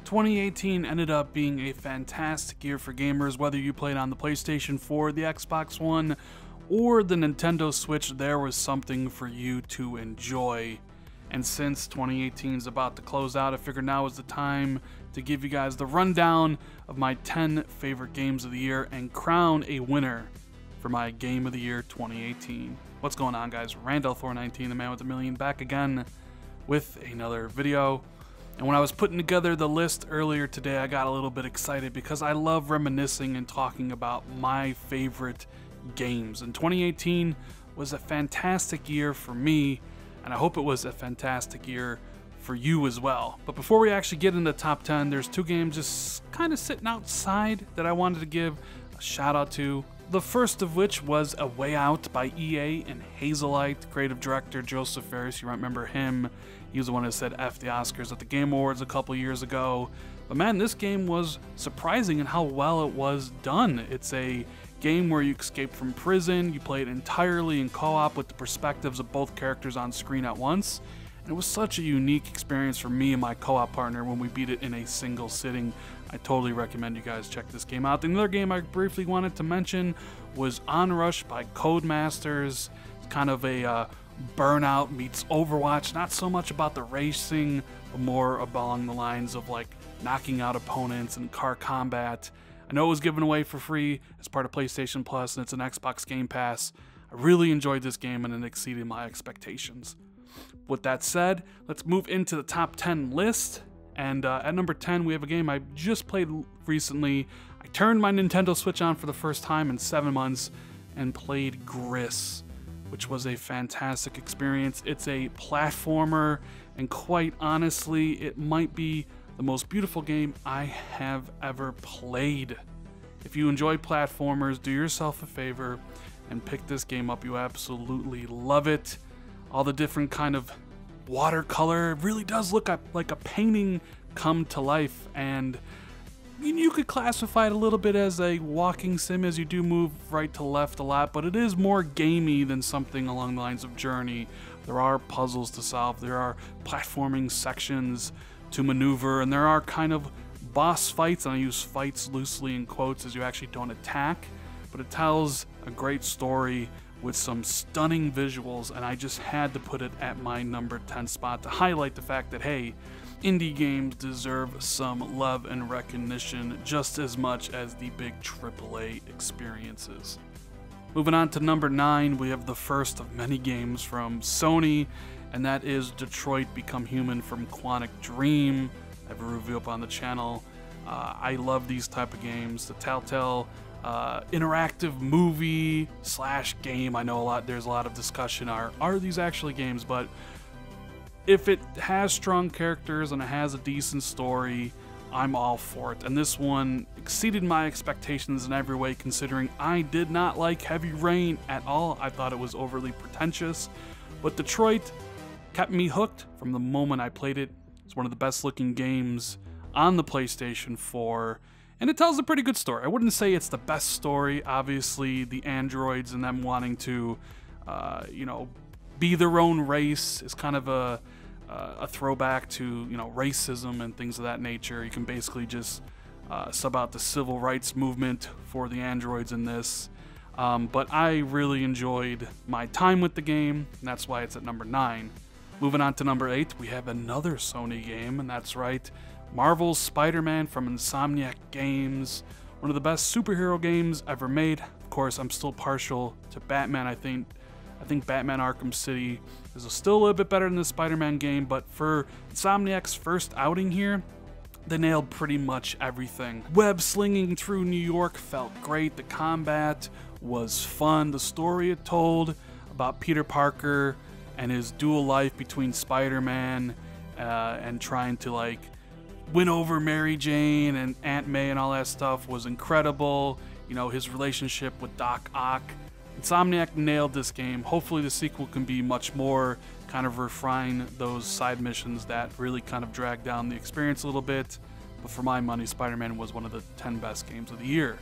2018 ended up being a fantastic year for gamers, whether you played on the PlayStation 4, the Xbox One, or the Nintendo Switch. There was something for you to enjoy. And since 2018 is about to close out, I figured now is the time to give you guys the rundown of my 10 favorite games of the year and crown a winner for my Game of the Year 2018. What's going on, guys? Thor19, the man with a million, back again with another video. And when I was putting together the list earlier today, I got a little bit excited because I love reminiscing and talking about my favorite games. And 2018 was a fantastic year for me, and I hope it was a fantastic year for you as well. But before we actually get into the top 10, there's two games just kind of sitting outside that I wanted to give a shout out to. The first of which was A Way Out by EA and Hazelight. Creative director Joseph Fares, you might remember him. He was the one that said F the Oscars at the Game Awards a couple years ago. But man, this game was surprising in how well it was done. It's a game where you escape from prison, you play it entirely in co-op with the perspectives of both characters on screen at once. And it was such a unique experience for me and my co-op partner when we beat it in a single sitting. I totally recommend you guys check this game out. The other game I briefly wanted to mention was Onrush by Codemasters. It's kind of a Burnout meets Overwatch. Not so much about the racing, but more along the lines of like knocking out opponents and car combat. I know it was given away for free as part of PlayStation Plus, and it's an Xbox Game Pass. I really enjoyed this game and it exceeded my expectations. With that said, let's move into the top 10 list. And at number 10, we have a game I just played recently. I turned my Nintendo Switch on for the first time in 7 months and played Gris, which was a fantastic experience. It's a platformer, and quite honestly, it might be the most beautiful game I have ever played. If you enjoy platformers, do yourself a favor and pick this game up. You absolutely love it. All the different kind of watercolor, it really does look like a painting come to life, and you could classify it a little bit as a walking sim as you do move right to left a lot, but it is more gamey than something along the lines of Journey. There are puzzles to solve, there are platforming sections to maneuver, and there are kind of boss fights, and I use fights loosely in quotes as you actually don't attack, but it tells a great story with some stunning visuals, and I just had to put it at my number 10 spot to highlight the fact that, hey, indie games deserve some love and recognition just as much as the big AAA experiences. Moving on to number 9, we have the first of many games from Sony, and that is Detroit Become Human from Quantic Dream. I have a review up on the channel. I love these type of games. The Telltale interactive movie / game. I know there's a lot of discussion, are these actually games, but if it has strong characters and it has a decent story, I'm all for it. And this one exceeded my expectations in every way, considering I did not like Heavy Rain at all. I thought it was overly pretentious, but Detroit kept me hooked from the moment I played it. It's one of the best looking games on the PlayStation 4. And it tells a pretty good story. I wouldn't say it's the best story. Obviously, the androids and them wanting to, be their own race is kind of a throwback to, racism and things of that nature. You can basically just sub out the civil rights movement for the androids in this. But I really enjoyed my time with the game, and that's why it's at number 9. Moving on to number 8, we have another Sony game, and that's right, Marvel's Spider-Man from Insomniac Games, one of the best superhero games ever made. Of course, I'm still partial to Batman. I think Batman Arkham City is still a little bit better than the Spider-Man game, but for Insomniac's first outing here, they nailed pretty much everything. Web slinging through New York felt great. The combat was fun. The story it told about Peter Parker and his dual life between Spider-Man and trying to win over Mary Jane and Aunt May and all that stuff was incredible. His relationship with Doc Ock. Insomniac nailed this game. Hopefully the sequel can be much more, kind of refine those side missions that really kind of drag down the experience a little bit. But for my money, Spider-Man was one of the 10 best games of the year.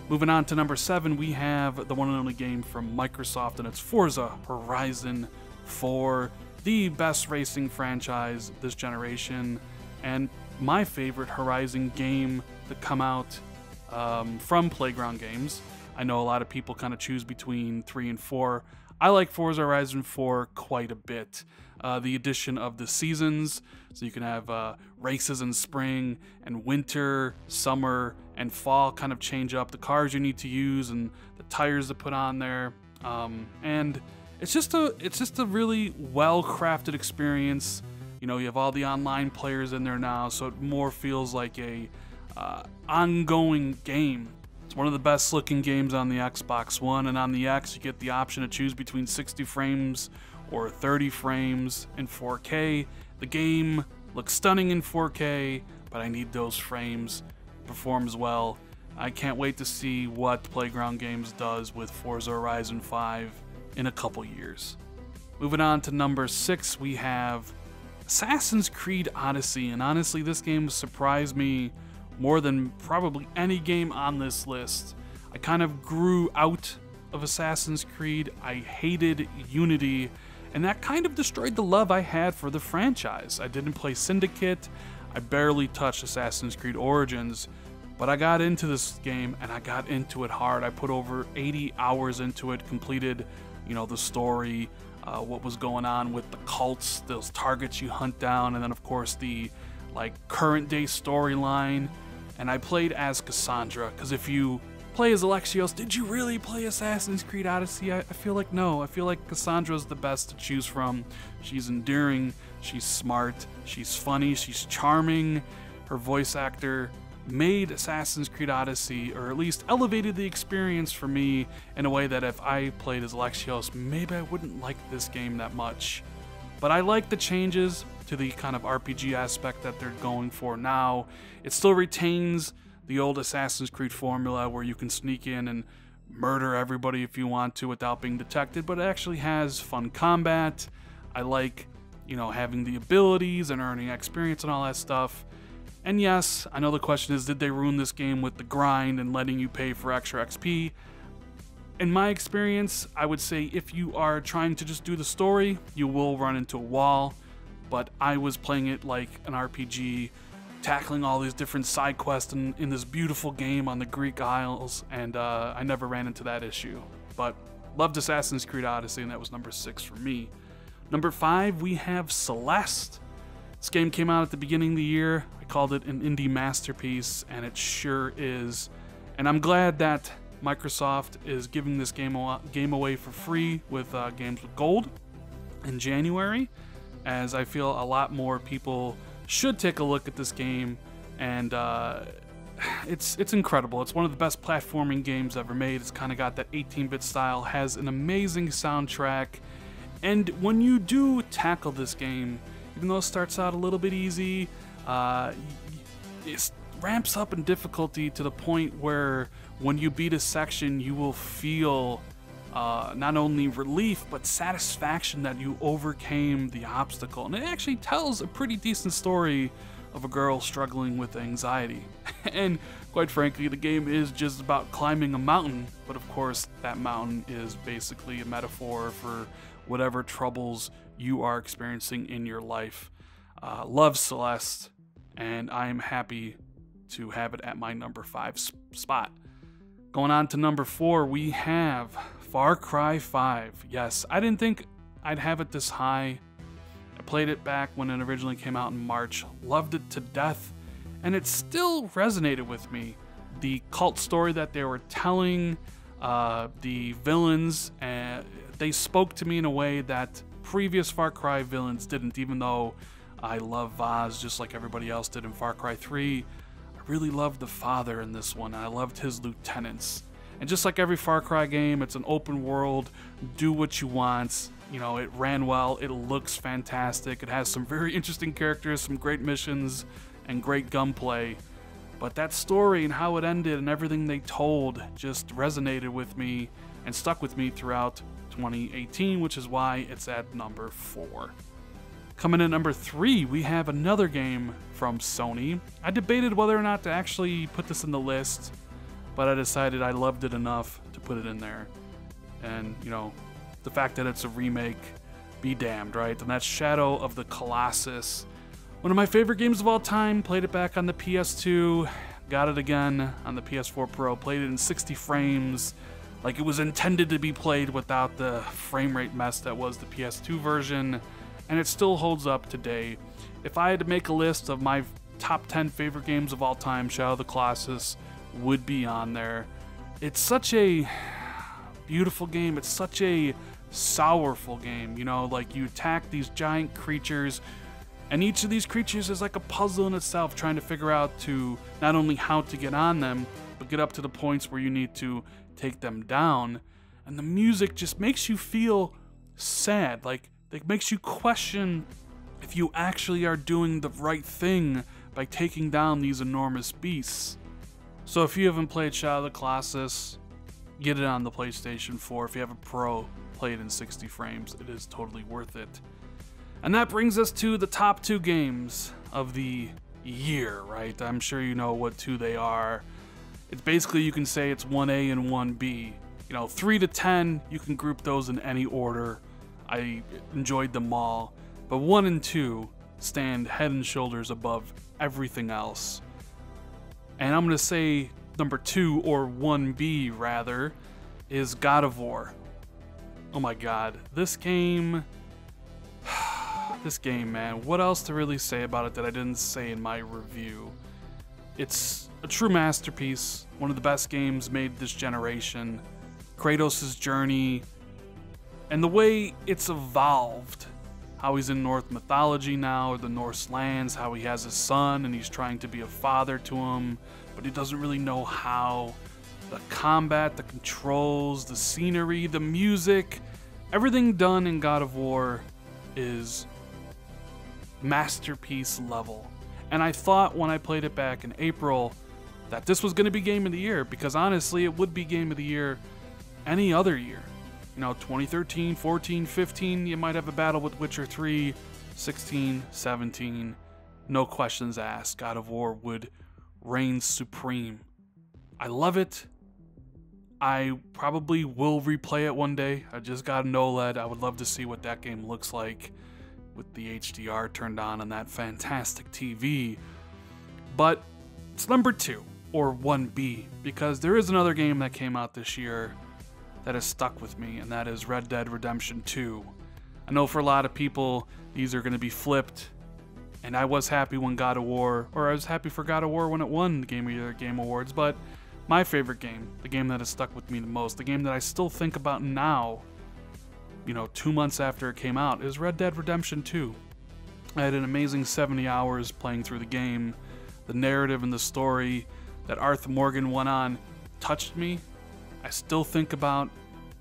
Moving on to number 7, we have the one and only game from Microsoft, and it's Forza Horizon 4, the best racing franchise this generation. And my favorite Horizon game to come out from Playground Games. I know a lot of people kind of choose between 3 and 4. I like Forza Horizon 4 quite a bit. The addition of the seasons, so you can have races in spring and winter, summer, and fall kind of change up the cars you need to use and the tires to put on there. And it's just a really well-crafted experience. You know, you have all the online players in there now, so it more feels like a ongoing game. It's one of the best looking games on the Xbox One, and on the X you get the option to choose between 60 frames or 30 frames in 4K. The game looks stunning in 4K, but I need those frames. It performs well. I can't wait to see what Playground Games does with Forza Horizon 5 in a couple years. Moving on to number 6, we have Assassin's Creed Odyssey, and honestly this game surprised me more than probably any game on this list. I kind of grew out of Assassin's Creed. I hated Unity, and that kind of destroyed the love I had for the franchise. I didn't play Syndicate, I barely touched Assassin's Creed Origins, but I got into this game and I got into it hard. I put over 80 hours into it, completed, you know, the story, what was going on with the cults, those targets you hunt down, and then of course the current day storyline. And I played as Cassandra, because if you play as Alexios, did you really play Assassin's Creed Odyssey? I feel like no. I feel like Cassandra's the best to choose from. She's endearing, she's smart, she's funny, she's charming. Her voice actor made Assassin's Creed Odyssey, or at least elevated the experience for me in a way that if I played as Alexios, maybe I wouldn't like this game that much. But I like the changes to the kind of RPG aspect that they're going for now. It still retains the old Assassin's Creed formula where you can sneak in and murder everybody if you want to without being detected, but it actually has fun combat. I like, you know, having the abilities and earning experience and all that stuff. And yes, I know the question is, did they ruin this game with the grind and letting you pay for extra XP? In my experience, I would say if you are trying to just do the story, you will run into a wall, but I was playing it like an RPG, tackling all these different side quests in this beautiful game on the Greek Isles, and I never ran into that issue. But loved Assassin's Creed Odyssey, and that was number 6 for me. Number 5, we have Celeste. This game came out at the beginning of the year. I called it an indie masterpiece, and it sure is. And I'm glad that Microsoft is giving this game away for free with Games with Gold in January, as I feel a lot more people should take a look at this game, and it's incredible. It's one of the best platforming games ever made. It's kind of got that 18-bit style, has an amazing soundtrack, and when you do tackle this game, even though it starts out a little bit easy, it ramps up in difficulty to the point where when you beat a section, you will feel not only relief, but satisfaction that you overcame the obstacle. And it actually tells a pretty decent story of a girl struggling with anxiety. And quite frankly, the game is just about climbing a mountain, but of course, that mountain is basically a metaphor for whatever troubles you are experiencing in your life. Love Celeste, and I am happy to have it at my number 5 spot. Going on to number 4, we have Far Cry 5. Yes, I didn't think I'd have it this high. I played it back when it originally came out in March, loved it to death, and it still resonated with me. The cult story that they were telling, the villains, they spoke to me in a way that previous Far Cry villains didn't, even though I love Vaz just like everybody else did in Far Cry 3. I really loved the father in this one, and I loved his lieutenants. And just like every Far Cry game, it's an open world, do what you want. You know, it ran well, it looks fantastic, it has some very interesting characters, some great missions, and great gunplay. But that story and how it ended and everything they told just resonated with me and stuck with me throughout 2018, which is why it's at number 4. Coming in number 3, we have another game from Sony. I debated whether or not to actually put this in the list, but I decided I loved it enough to put it in there. And, you know, the fact that it's a remake, be damned, right? And that's Shadow of the Colossus. One of my favorite games of all time, played it back on the PS2, got it again on the PS4 Pro, played it in 60 frames, like it was intended to be played without the frame rate mess that was the PS2 version, and it still holds up today. If I had to make a list of my top 10 favorite games of all time, Shadow of the Colossus would be on there. It's such a beautiful game, it's such a sorrowful game, you know, like you attack these giant creatures, and each of these creatures is like a puzzle in itself, trying to figure out to not only how to get on them, but get up to the points where you need to take them down. And the music just makes you feel sad, like it makes you question if you actually are doing the right thing by taking down these enormous beasts. So if you haven't played Shadow of the Colossus, get it on the PlayStation 4. If you have a Pro, play it in 60 frames. It is totally worth it. And that brings us to the top 2 games of the year, right? I'm sure you know what 2 they are. It's basically, you can say it's 1A and 1B. You know, 3 to 10, you can group those in any order. I enjoyed them all. But 1 and 2 stand head and shoulders above everything else. And I'm going to say number 2, or 1B rather, is God of War. Oh my god, this game, man, what else to really say about it that I didn't say in my review? It's a true masterpiece, one of the best games made this generation. Kratos' journey, and the way it's evolved, how he's in Norse mythology now, or the Norse lands, how he has a son and he's trying to be a father to him, but he doesn't really know how. The combat, the controls, the scenery, the music, everything done in God of War is masterpiece level. And I thought when I played it back in April that this was going to be Game of the Year, because honestly it would be Game of the Year any other year. You know, 2013, 14, 15, you might have a battle with Witcher 3, 16, 17, no questions asked, God of War would reign supreme. I love it. I probably will replay it one day. I just got an OLED. I would love to see what that game looks like with the HDR turned on that fantastic TV. But it's number 2, or 1B, because there is another game that came out this year that has stuck with me, and that is Red Dead Redemption 2. I know for a lot of people, these are going to be flipped, and I was happy when God of War, or I was happy for God of War when it won the Game of the Year Game Awards, but my favorite game, the game that has stuck with me the most, the game that I still think about now, you know, 2 months after it came out, is Red Dead Redemption 2. I had an amazing 70 hours playing through the game. The narrative and the story that Arthur Morgan went on touched me. I still think about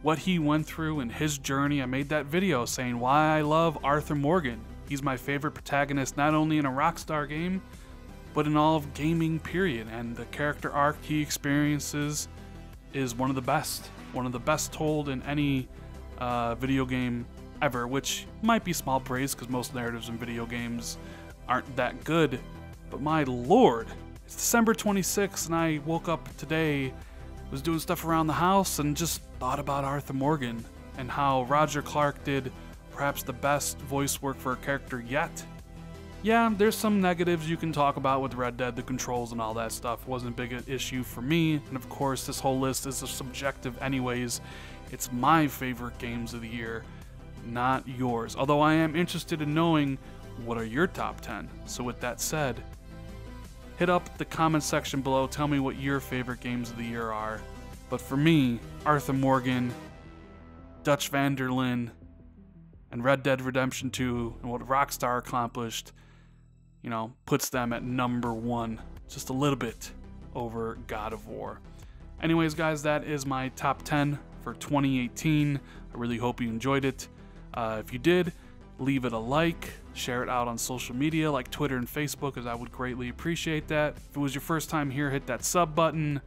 what he went through in his journey. I made that video saying why I love Arthur Morgan. He's my favorite protagonist, not only in a Rockstar game, but in all of gaming, period. And the character arc he experiences is one of the best told in any video game ever, which might be small praise because most narratives in video games aren't that good. But my lord, it's December 26th and I woke up today, was doing stuff around the house, and just thought about Arthur Morgan and how Roger Clark did perhaps the best voice work for a character yet. Yeah, there's some negatives you can talk about with Red Dead, the controls and all that stuff wasn't a big issue for me, and of course this whole list is subjective anyways. It's my favorite games of the year, not yours, although I am interested in knowing what are your top 10. So with that said, hit up the comment section below, tell me what your favorite games of the year are. But for me, Arthur Morgan, Dutch van der Linde, and Red Dead Redemption 2, and what Rockstar accomplished, you know, puts them at number 1, just a little bit over God of War. Anyways, guys, that is my top 10 for 2018. I really hope you enjoyed it. If you did, leave it a like, share it out on social media like Twitter and Facebook, as I would greatly appreciate that. If it was your first time here, hit that sub button,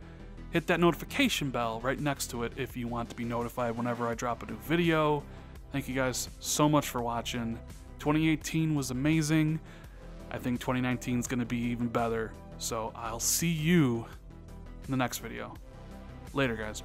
hit that notification bell right next to it if you want to be notified whenever I drop a new video. Thank you guys so much for watching. 2018 was amazing. I think 2019 is going to be even better. So I'll see you in the next video. Later, guys.